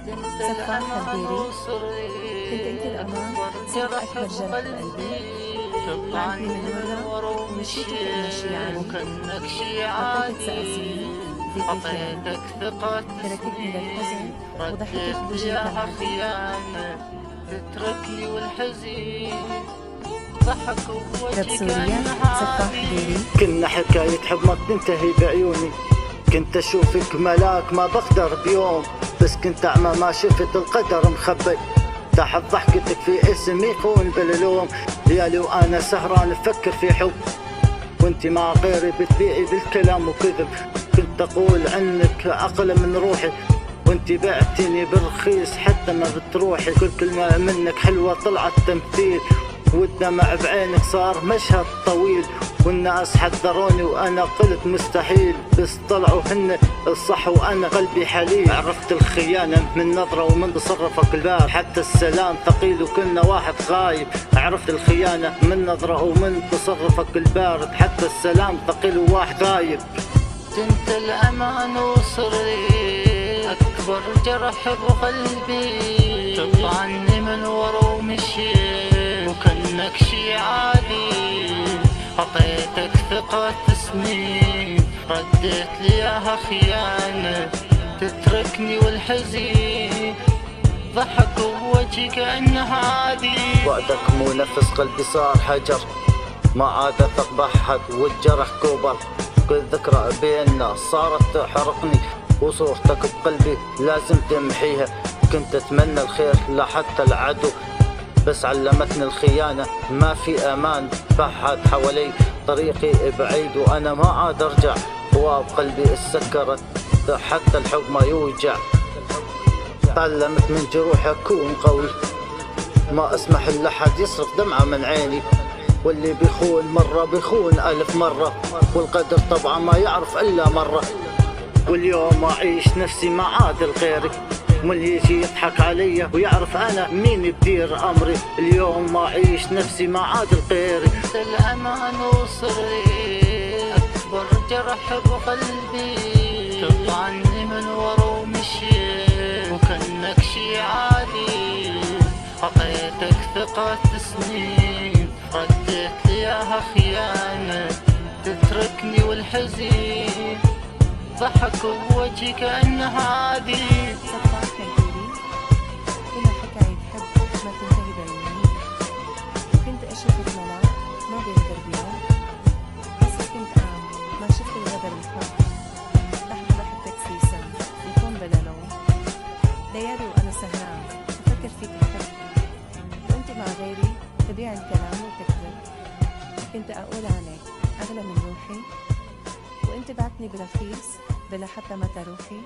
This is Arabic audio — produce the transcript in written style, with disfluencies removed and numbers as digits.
سفاح الديري، كنت انت الأمان، صرت أكبر جرح بقلبي. طلعتني من ورا ومشيتك كأنك شيعاني، عطيتك سقاسيني اديتك ثقة تركتني للحزن وضحكت بوجهك خيانة، تتركني والحزين ضحك بوجهك سفاح ديري. كنا حكاية حب ما بتنتهي بعيوني، كنت اشوفك ملاك ما بقدر بيوم، بس كنت اعمى ما شفت القدر مخبي تحت ضحكتك في اسمي يخون باللوم. ليالي وانا سهران افكر في حب وانتي مع غيري بتبيعي بالكلام وكذب. كنت اقول عنك اقل من روحي وانتي بعتني بالرخيص حتى ما بتروحي. كل كلمة منك حلوة طلعت تمثيل والدمع بعينك صار مشهد طويل، والناس حذروني وانا قلت مستحيل، بس طلعوا هن الصح وانا قلبي حليل. عرفت الخيانة من نظرة ومن تصرفك الباب، حتى السلام ثقيل وكنا واحد غايب. عرفت الخيانة من نظرة ومن تصرفك البارد، حتى السلام ثقيل وواحد غايب. انت الامان وصري اكبر جرح بقلبي، تطعني من ورا ومشي وكأنك شي عادي. عطيتك ثقة سنين رديت لي اياها خيانة، تتركني والحزين ضحك بوجهي كأنه عادي. وعدك مو نفس قلبي صار حجر، ما عاد اثق بأحد والجرح كبر. كل ذكرى بيننا صارت تحرقني وصورتك بقلبي لازم تمحيها. كنت اتمنى الخير لحتى العدو، بس علمتني الخيانة ما في امان. بحد حوالي طريقي بعيد وانا ما عاد ارجع، بواب قلبي اتسكرت حتى الحب ما يوجع. تعلمت من جروحي اكون قوي، ما اسمح لأحد يصرف دمعة من عيني، واللي بيخون مرة بيخون ألف مرة، والقدر طبعا ما يعرف إلا مرة. واليوم أعيش نفسي ما عاد لغيري، واللي يجي يضحك علي ويعرف أنا مين بدير أمري. اليوم أعيش نفسي ما عاد لغيري. انت الأمان وصري أكبر جرح بقلبي، تطعني من ورا ومشي وكأنك شي عادي. عطيتك ثقة سنين رديت لي اياها خيانة، تتركني والحزين ضحك بوجهي كأنه عادي. سفاح الديري، كنا حكاية حب ما تنتهي بعيوني، وكنت اشوفك ملاك ما بيغدر بيوم، بس كنت اعمى ما شفت الغدر الحب تحت ضحكتك سيسان يكون بلا لوم. ليالي وانا سهران افكر فيك بحب وانت مع غيري تبيع الكلام وتكذب. كنت اقول عليك اغلى من روحي وانت بعتني برخيص بلا حتى متى روحي.